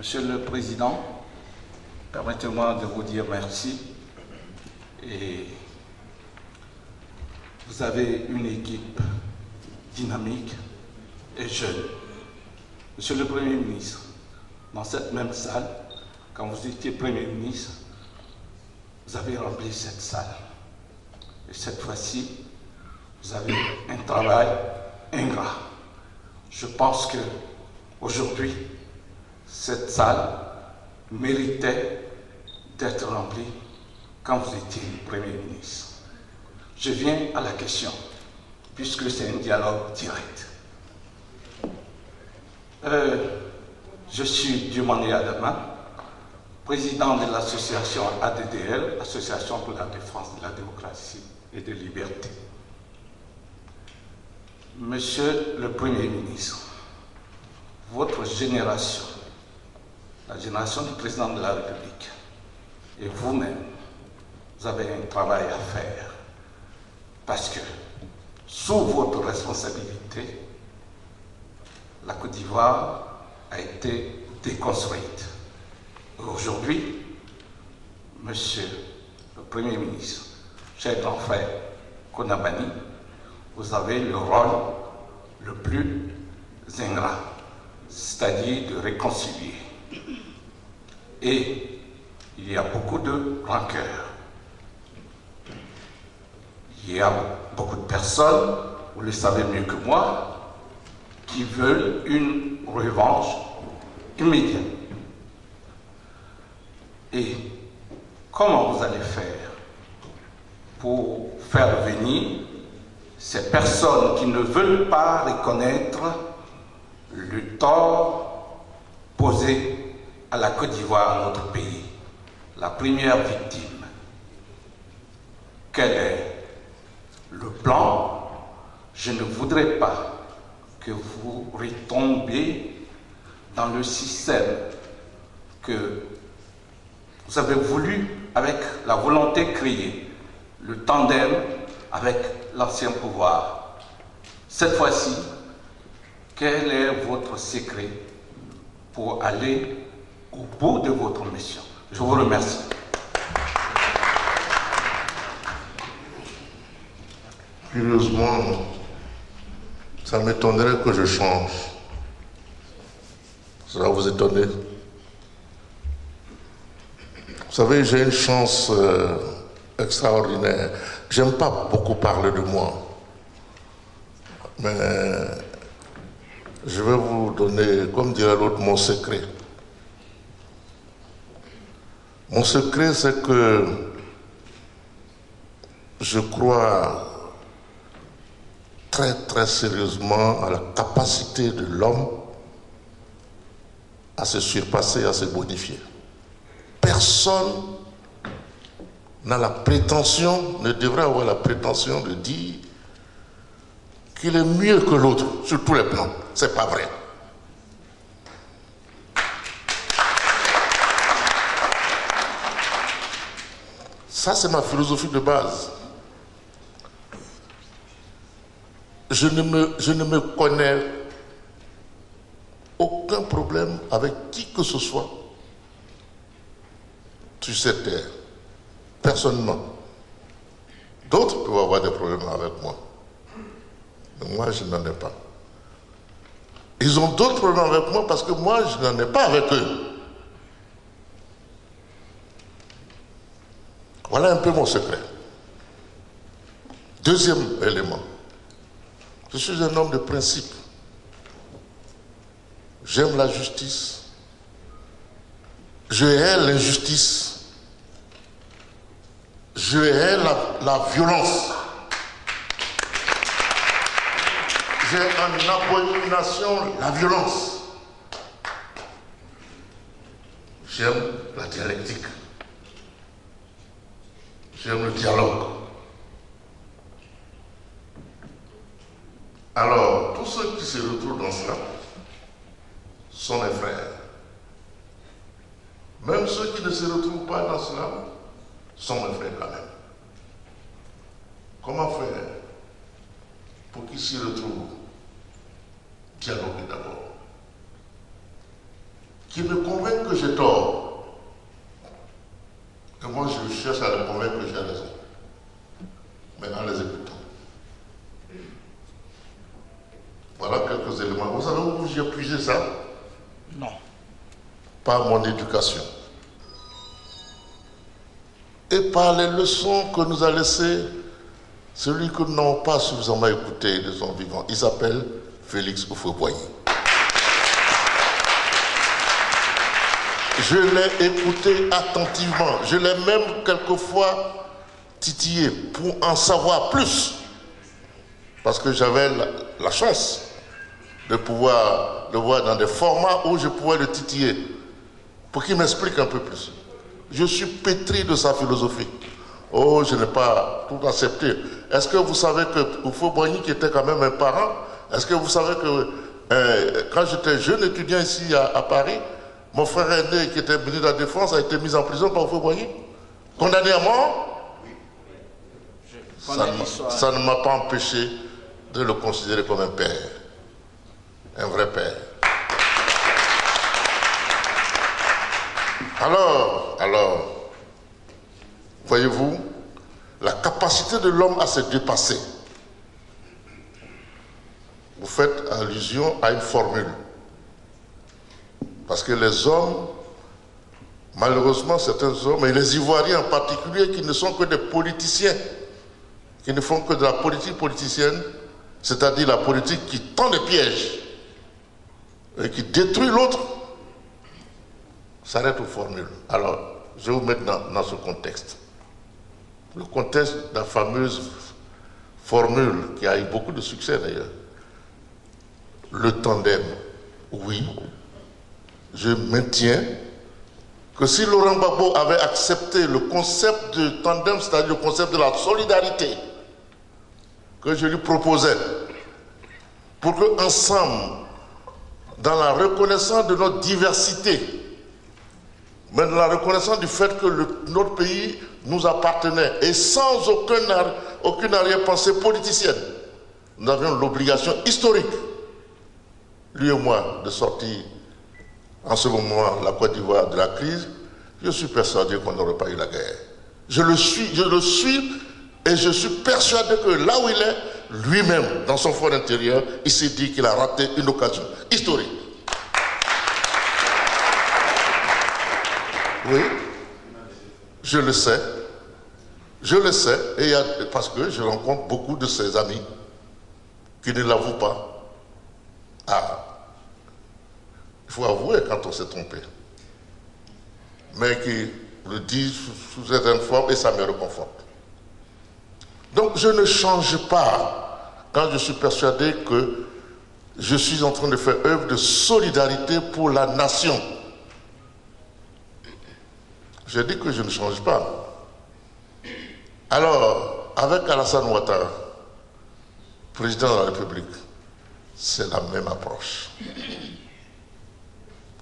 Monsieur le Président, permettez-moi de vous dire merci. Et vous avez une équipe dynamique et jeune. Monsieur le Premier ministre, dans cette même salle, quand vous étiez Premier ministre, vous avez rempli cette salle. Et cette fois-ci, vous avez un travail ingrat. Je pense qu'aujourd'hui, cette salle méritait d'être remplie quand vous étiez Premier ministre. Je viens à la question, puisque c'est un dialogue direct. Je suis Diomané Adama, président de l'association ADDL, Association pour la défense de la démocratie et des libertés. Monsieur le Premier ministre, votre génération, la génération du président de la République, et vous-même, vous avez un travail à faire. Parce que, sous votre responsabilité, la Côte d'Ivoire a été déconstruite. Aujourd'hui, Monsieur le Premier ministre, cher grand frère Konamani, vous avez le rôle le plus ingrat, c'est-à-dire de réconcilier. Et il y a beaucoup de rancœur. Il y a beaucoup de personnes, vous le savez mieux que moi, qui veulent une revanche immédiate. Et comment vous allez faire pour faire venir ces personnes qui ne veulent pas reconnaître le tort posé à la Côte d'Ivoire, notre pays, la première victime? Quel est le plan? Je ne voudrais pas que vous retombiez dans le système que vous avez voulu, avec la volonté créée, le tandem avec l'ancien pouvoir. Cette fois-ci, quel est votre secret pour aller au bout de votre mission? Je vous remercie. Curieusement, ça m'étonnerait que je change. Ça va vous étonner. Vous savez, j'ai une chance extraordinaire. J'aime pas beaucoup parler de moi. Mais je vais vous donner, comme dirait l'autre, mon secret. Mon secret, c'est que je crois très très sérieusement à la capacité de l'homme à se surpasser, à se bonifier. Personne n'a la prétention, ne devrait avoir la prétention de dire qu'il est mieux que l'autre sur tous les plans. C'est pas vrai. Ça, c'est ma philosophie de base. Je ne me connais aucun problème avec qui que ce soit sur cette terre. Personnellement. D'autres peuvent avoir des problèmes avec moi. Mais moi, je n'en ai pas. Ils ont d'autres problèmes avec moi parce que moi, je n'en ai pas avec eux. Voilà un peu mon secret. Deuxième élément. Je suis un homme de principe. J'aime la justice. Je hais l'injustice. Je hais la violence. J'ai en abomination la violence. J'aime la dialectique. J'aime le dialogue. Alors, tous ceux qui se retrouvent dans cela sont mes frères. Même ceux qui ne se retrouvent pas dans cela sont mes frères quand même. Comment faire pour qu'ils s'y retrouvent? Dialoguer d'abord. qui me convainquent que j'ai tort. Et moi, je cherche à les convaincre que j'ai raison. Mais en les écoutant. Voilà quelques éléments. Vous savez où j'ai puisé ça? Non. Par mon éducation. Et par les leçons que nous a laissées celui que nous n'avons pas suffisamment écouté de son vivant. Il s'appelle Félix Houphouët-Boigny. Je l'ai écouté attentivement. Je l'ai même quelquefois titillé pour en savoir plus. Parce que j'avais la chance de pouvoir le voir dans des formats où je pouvais le titiller. Pour qu'il m'explique un peu plus. Je suis pétri de sa philosophie. Oh, je n'ai pas tout accepté. Est-ce que vous savez que Houphouët-Boigny, qui était quand même un parent, est-ce que vous savez que quand j'étais jeune étudiant ici à Paris, mon frère aîné qui était ministre de la Défense a été mis en prison par Houphouët-Boigny, condamné à mort? Ça ne m'a pas empêché de le considérer comme un père, un vrai père. Alors, voyez-vous, la capacité de l'homme à se dépasser. Vous faites allusion à une formule. Parce que les hommes, malheureusement certains hommes, et les Ivoiriens en particulier, qui ne sont que des politiciens, qui ne font que de la politique politicienne, c'est-à-dire la politique qui tend des pièges et qui détruit l'autre, s'arrête aux formules. Alors, je vais vous mettre dans ce contexte. Le contexte de la fameuse formule qui a eu beaucoup de succès d'ailleurs. Le tandem. Oui, je maintiens que si Laurent Gbagbo avait accepté le concept de tandem, c'est-à-dire le concept de la solidarité que je lui proposais, pour qu'ensemble, dans la reconnaissance de notre diversité, mais dans la reconnaissance du fait que notre pays nous appartenait, et sans aucune arrière-pensée politicienne, nous avions l'obligation historique, lui et moi, de sortir en ce moment la Côte d'Ivoire de la crise. Je suis persuadé qu'on n'aurait pas eu la guerre. Je le suis et je suis persuadé que là où il est, lui-même, dans son fort intérieur, il s'est dit qu'il a raté une occasion historique. Oui, je le sais, et parce que je rencontre beaucoup de ses amis qui ne l'avouent pas. Ah, il faut avouer quand on s'est trompé, mais qui le disent sous certaines formes et ça me réconforte. Donc je ne change pas quand je suis persuadé que je suis en train de faire œuvre de solidarité pour la nation. Je dis que je ne change pas. Alors, avec Alassane Ouattara, président de la République, c'est la même approche.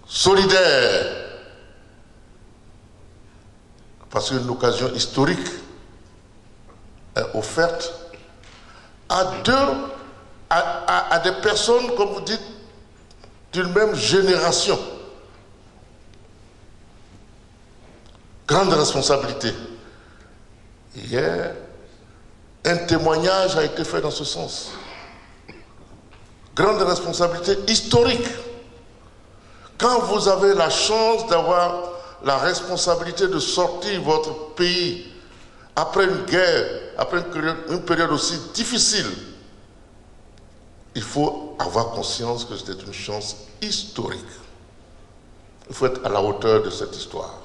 Solidaire, parce qu'une occasion historique est offerte à des personnes, comme vous dites, d'une même génération. Grande responsabilité. Hier, un témoignage a été fait dans ce sens. Grande responsabilité historique. Quand vous avez la chance d'avoir la responsabilité de sortir votre pays après une guerre, après une période aussi difficile, il faut avoir conscience que c'était une chance historique. Il faut être à la hauteur de cette histoire.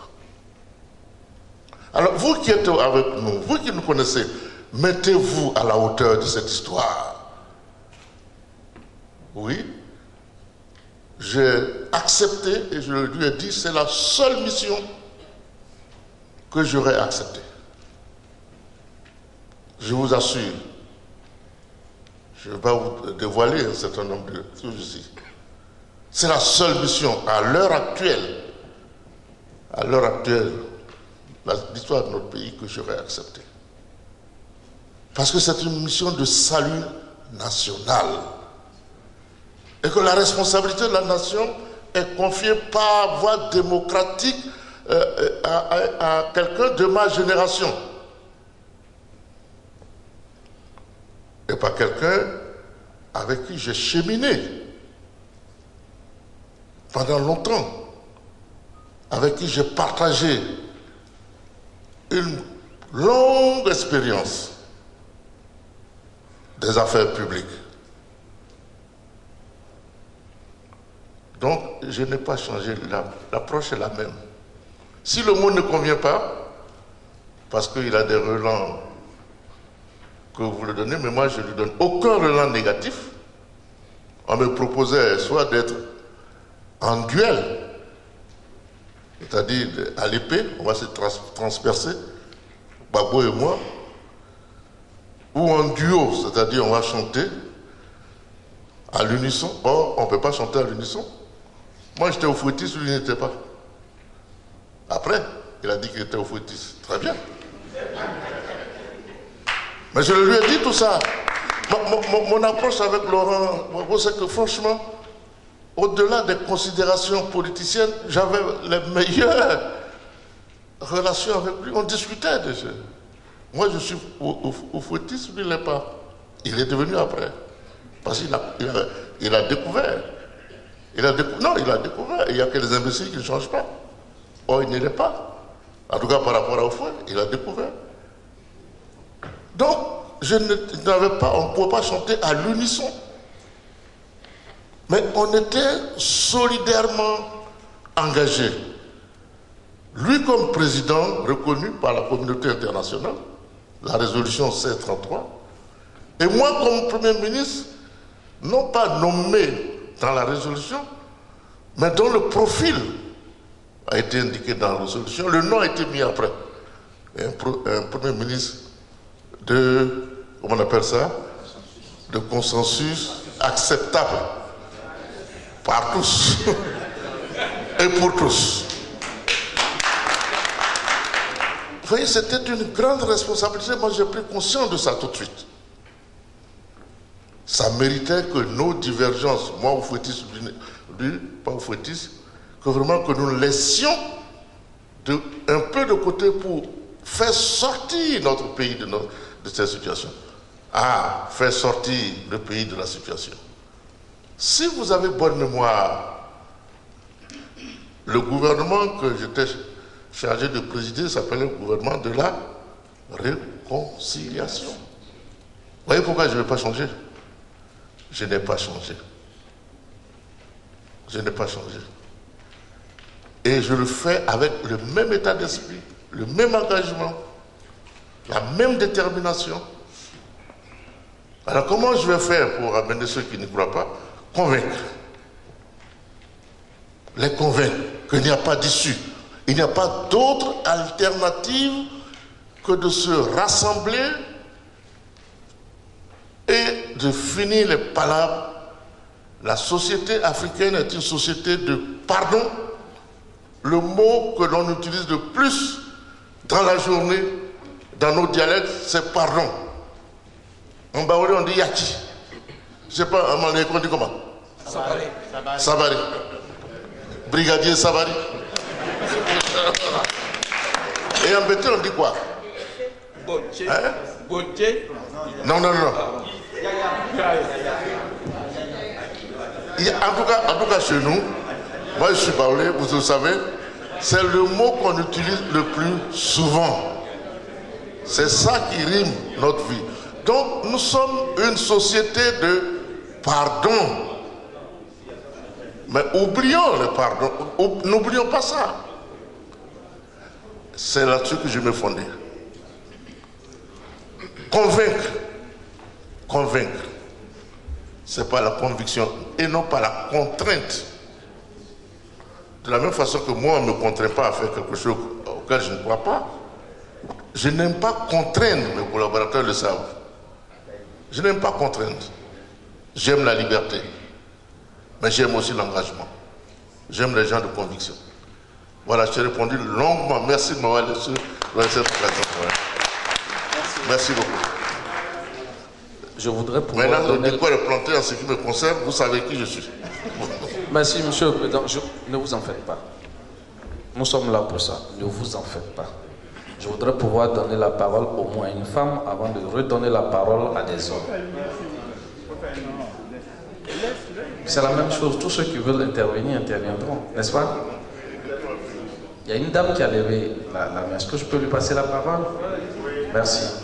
Alors, vous qui êtes avec nous, vous qui nous connaissez, mettez-vous à la hauteur de cette histoire. Oui, j'ai accepté et je lui ai dit, c'est la seule mission que j'aurais acceptée. Je vous assure, je ne vais pas vous dévoiler un certain nombre de choses ici. C'est la seule mission à l'heure actuelle, l'histoire de notre pays que j'aurais accepté. Parce que c'est une mission de salut national. Et que la responsabilité de la nation est confié par voie démocratique à quelqu'un de ma génération. Et pas quelqu'un avec qui j'ai cheminé pendant longtemps, avec qui j'ai partagé une longue expérience des affaires publiques. Donc, je n'ai pas changé, l'approche est la même. Si le mot ne convient pas, parce qu'il a des relents que vous le donnez, mais moi je ne lui donne aucun relent négatif. On me proposait soit d'être en duel, c'est-à-dire à l'épée, on va se transpercer, Gbagbo et moi, ou en duo, c'est-à-dire on va chanter à l'unisson. Or, on ne peut pas chanter à l'unisson. Moi j'étais au fouettis, lui n'était pas. Après, il a dit qu'il était au fouettis. Très bien. Mais je lui ai dit tout ça. Mon approche avec Laurent Gbagbo, c'est que franchement, au-delà des considérations politiciennes, j'avais les meilleures relations avec lui. On discutait de ça. Moi, je suis au fouettis, lui, il n'est pas. Il est devenu après. Parce qu'il a découvert. Non, il a découvert. Il n'y a que les imbéciles qui ne changent pas. Or, il ne l'est pas. En tout cas, par rapport au fouet, il a découvert. Donc, on ne pouvait pas chanter à l'unisson. Mais on était solidairement engagés. Lui comme président reconnu par la communauté internationale, la résolution 1633, et moi comme Premier ministre, non pas nommé dans la résolution, mais dont le profil a été indiqué dans la résolution, le nom a été mis après. Un Premier ministre de, comment on appelle ça, de consensus acceptable par tous et pour tous. Vous voyez, c'était une grande responsabilité. Moi, j'ai pris conscience de ça tout de suite. Ça méritait que nos divergences, moi au fouettis, lui, pas au fouettis, que vraiment que nous laissions un peu de côté pour faire sortir notre pays de cette situation. Ah, faire sortir le pays de la situation. Si vous avez bonne mémoire, le gouvernement que j'étais chargé de présider s'appelait le gouvernement de la réconciliation. Vous voyez pourquoi je ne vais pas changer? Je n'ai pas changé. Je n'ai pas changé. Et je le fais avec le même état d'esprit, le même engagement, la même détermination. Alors comment je vais faire pour amener ceux qui n'y croient pas? Convaincre. Les convaincre qu'il n'y a pas d'issue. Il n'y a pas d'autre alternative que de se rassembler et de finir les palabres. La société africaine est une société de pardon. Le mot que l'on utilise le plus dans la journée, dans nos dialectes, c'est pardon. En baoulé, on dit yaki. Je ne sais pas, en malais, on dit comment? Sabari. Sabari. Brigadier Sabari. Et en bété, on dit quoi? Botché. Hein? Botché. Non, non, non. En tout cas, chez nous, moi je suis baoulé, vous le savez, c'est le mot qu'on utilise le plus souvent. C'est ça qui rime notre vie. Donc, nous sommes une société de pardon. Mais oublions le pardon. N'oublions pas ça. C'est là-dessus que je me fondais. Convaincre. Convaincre. C'est pas la conviction et non pas la contrainte. De la même façon que moi, on ne me contraint pas à faire quelque chose auquel je ne crois pas. Je n'aime pas contraindre, mes collaborateurs le savent. Je n'aime pas contraindre. J'aime la liberté. Mais j'aime aussi l'engagement. J'aime les gens de conviction. Voilà, je t'ai répondu longuement. Merci de m'avoir laissé cette occasion. Merci beaucoup. je voudrais pouvoir Maintenant, le donner... décor est planté en ce qui me concerne, vous savez qui je suis. Merci, monsieur le président. Ne vous en faites pas. Nous sommes là pour ça. Ne vous en faites pas. Je voudrais pouvoir donner la parole au moins à une femme avant de redonner la parole à des hommes. C'est la même chose. Tous ceux qui veulent intervenir interviendront, n'est-ce pas? Il y a une dame qui a levé la main. Est-ce que je peux lui passer la parole? Merci.